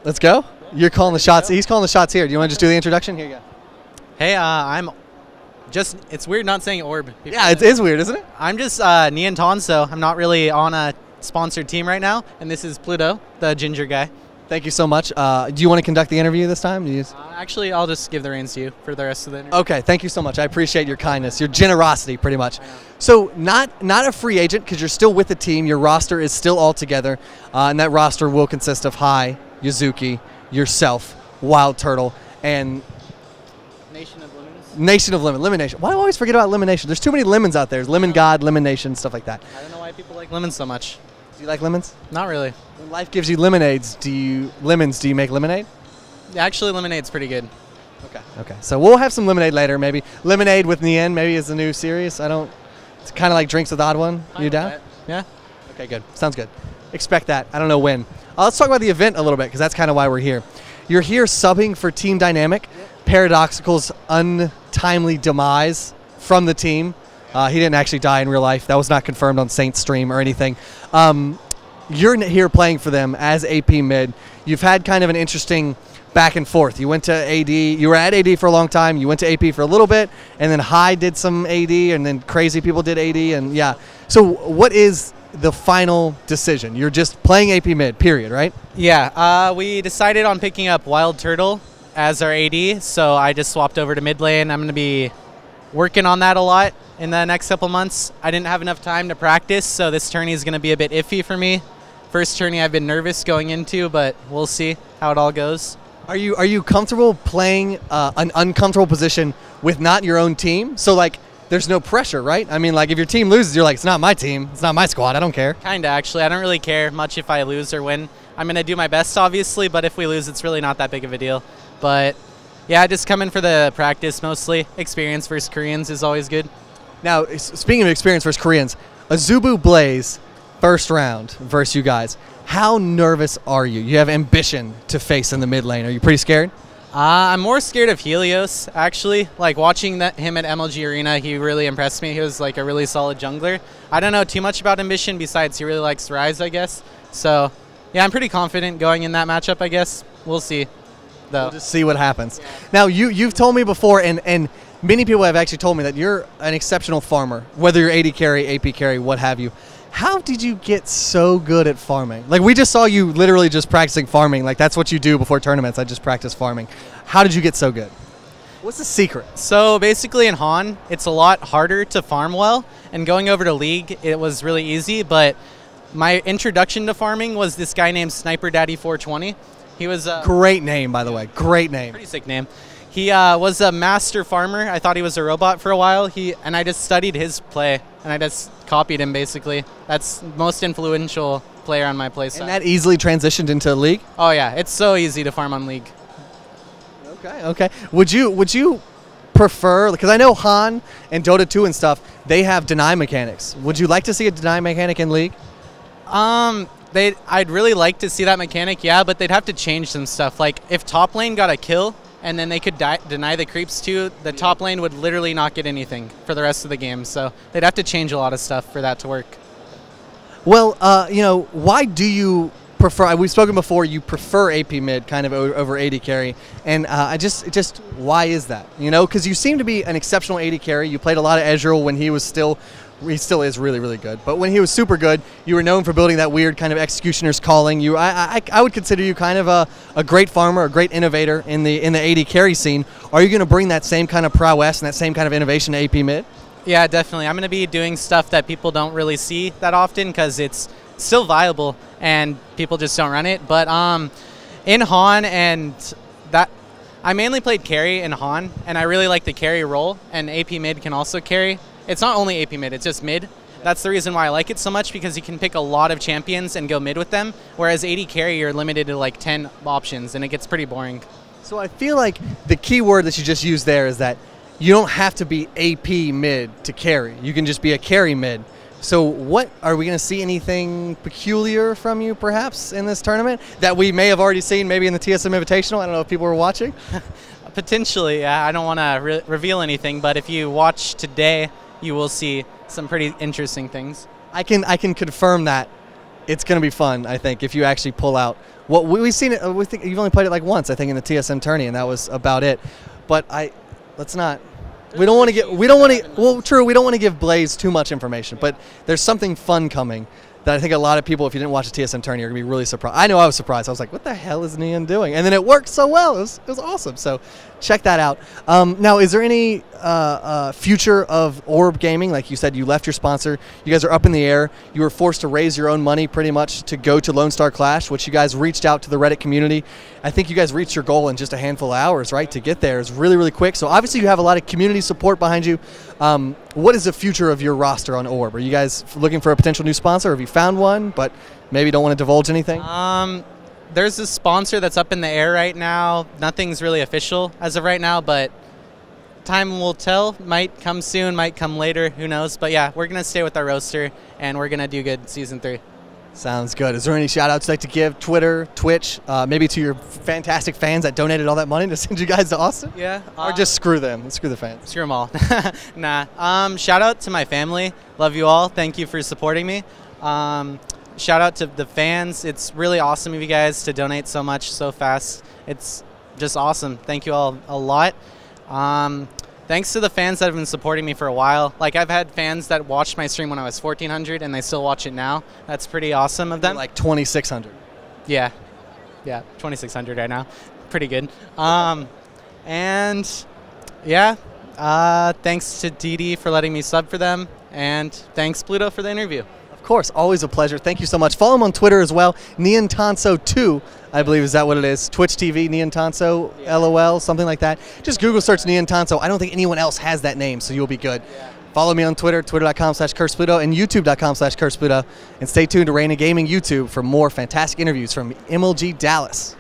Let's go. You're calling the shots. He's calling the shots here. Do you want to just do the introduction? Here you go. Hey, I'm just, it's weird not saying Orb. Yeah, it is weird, isn't it? I'm just Nientonsoh. I'm not really on a sponsored team right now, and this is Pluto, the ginger guy. Thank you so much. Do you want to conduct the interview this time? Actually, I'll just give the reins to you for the rest of the interview. Okay, thank you so much. I appreciate your kindness, your generosity, pretty much. So not a free agent because you're still with the team. Your roster is still all together, and that roster will consist of Hai, Yuzuki, yourself, Wild Turtle, and Nation of Lemon. Lemon Nation. Why do I always forget about Lemon Nation? There's too many lemons out there. There's Lemon God, Lemon Nation, stuff like that. I don't know why people like lemons so much. Do you like lemons? Not really. When life gives you lemonades, do you make lemonade? Actually, lemonade's pretty good. Okay. So we'll have some lemonade later, maybe. Lemonade with Nien, maybe is the new series. It's kind of like Drinks with Odd One. You down? Yeah. Okay, good. Sounds good. Expect that. I don't know when. Let's talk about the event a little bit because that's kind of why we're here. You're here subbing for Team Dynamic. Paradoxical's untimely demise from the team. He didn't actually die in real life. That was not confirmed on Saints stream or anything. You're here playing for them as AP mid. You've had kind of an interesting back and forth. You went to AD. You were at AD for a long time. You went to AP for a little bit, and then Hai did some AD, and then crazy people did AD, and yeah. So what is the final decision? You're just playing AP mid, period, right? Yeah. We decided on picking up Wild Turtle as our AD, so I just swapped over to mid lane. I'm going to be working on that a lot in the next couple months. I didn't have enough time to practice, so this tourney is going to be a bit iffy for me. First tourney I've been nervous going into, but we'll see how it all goes. Are you comfortable playing an uncomfortable position with not your own team? So, like, there's no pressure, right? I mean, like, if your team loses, you're like, it's not my team. It's not my squad. I don't care. Kind of, actually. I don't really care much if I lose or win. I'm going to do my best, obviously, but if we lose, it's really not that big of a deal. But, yeah, just coming for the practice mostly. Experience versus Koreans is always good. Now, speaking of experience versus Koreans, Azubu Blaze, first round versus you guys. How nervous are you? You have ambition to face in the mid lane. Are you pretty scared? I'm more scared of Helios, actually. Like, watching him at MLG Arena, he really impressed me. He was, like, a really solid jungler. I don't know too much about Ambition besides he really likes Ryze, I guess. So, yeah, I'm pretty confident going in that matchup, I guess. We'll see, though. We'll just see what happens. Yeah. Now, you've told me before, and many people have actually told me that you're an exceptional farmer, whether you're AD carry, AP carry, what have you. How did you get so good at farming? Like, we just saw you literally just practicing farming. Like, that's what you do before tournaments. I just practice farming. How did you get so good? What's the secret? So, basically in Han, it's a lot harder to farm well. And going over to League, it was really easy. But my introduction to farming was this guy named Sniper Daddy 420. He was a great name, by the way. Great name. Pretty sick name. He was a master farmer. I thought he was a robot for a while. And I just studied his play, and I just copied him, basically. That's the most influential player on my playstyle. And that easily transitioned into League? Oh, yeah. It's so easy to farm on League. Okay. Would you prefer, because I know Han and Dota 2 and stuff, they have deny mechanics. Would you like to see a deny mechanic in League? I'd really like to see that mechanic, yeah, but they'd have to change some stuff. Like, if top lane got a kill, and then they could deny the creeps too, the top lane would literally not get anything for the rest of the game. So they'd have to change a lot of stuff for that to work. Well, why do you prefer, we've spoken before, you prefer AP mid kind of over AD carry, and just why is that? You know, because you seem to be an exceptional AD carry. You played a lot of Ezreal when he still is really, really good. But when he was super good, you were known for building that weird kind of executioner's calling. I would consider you kind of a great farmer, a great innovator in the AD carry scene. Are you going to bring that same kind of prowess and that same kind of innovation to AP mid? Yeah, definitely. I'm going to be doing stuff that people don't really see that often because it's still viable and people just don't run it. But in Han and that, I mainly played carry in Han, and I really like the carry role, and AP mid can also carry. It's not only AP mid, it's just mid. That's the reason why I like it so much, because you can pick a lot of champions and go mid with them, whereas AD carry, you're limited to like 10 options, and it gets pretty boring. So I feel like the key word that you just used there is that you don't have to be AP mid to carry. You can just be a carry mid. So what, are we going to see anything peculiar from you perhaps in this tournament that we may have already seen maybe in the TSM Invitational? I don't know if people were watching. Potentially, yeah. I don't want to reveal anything, but if you watch today, you will see some pretty interesting things. I can confirm that it's going to be fun, I think, if you actually pull out what we've seen it. We think you've only played it like once, I think, in the TSM tourney, and that was about it. But let's not. We don't want to get. We don't want to. Well, true. We don't want to give Blaze too much information, but there's something fun coming that I think a lot of people, if you didn't watch the TSM tourney, are going to be really surprised. I know I was surprised. I was like, what the hell is Nien doing? And then it worked so well. It was awesome. So check that out. Now, is there any future of Orb Gaming? Like you said, you left your sponsor. You guys are up in the air. You were forced to raise your own money pretty much to go to Lone Star Clash, which you guys reached out to the Reddit community. I think you guys reached your goal in just a handful of hours, right, to get there. It's really, really quick. So obviously you have a lot of community support behind you. What is the future of your roster on Orb? Are you guys looking for a potential new sponsor? Have you found one, but maybe don't want to divulge anything? There's a sponsor that's up in the air right now. Nothing's really official as of right now, but time will tell. Might come soon, might come later, who knows. But yeah, we're going to stay with our roster, and we're going to do good Season 3. Sounds good. Is there any shout-outs you'd like to give? Twitter, Twitch, maybe to your fantastic fans that donated all that money to send you guys to Austin? Yeah. Or just screw them. Screw the fans. Screw them all. Nah. Shout out to my family. Love you all. Thank you for supporting me. Shout out to the fans. It's really awesome of you guys to donate so much so fast. It's just awesome. Thank you all a lot. Thanks to the fans that have been supporting me for a while. Like, I've had fans that watched my stream when I was 1,400 and they still watch it now. That's pretty awesome of them. Like 2,600. Yeah, 2,600 right now. Pretty good. And yeah, thanks to DD for letting me sub for them, and thanks Pluto for the interview. Of course, always a pleasure. Thank you so much. Follow him on Twitter as well. Nientonsoh 2, I believe, is that what it is? Twitch TV, Nientonsoh, yeah. LOL, something like that. Just Google search Nientonsoh. I don't think anyone else has that name, so you'll be good. Yeah. Follow me on Twitter, twitter.com/CursePluto, and youtube.com/CursePluto. And stay tuned to Reign of Gaming YouTube for more fantastic interviews from MLG Dallas.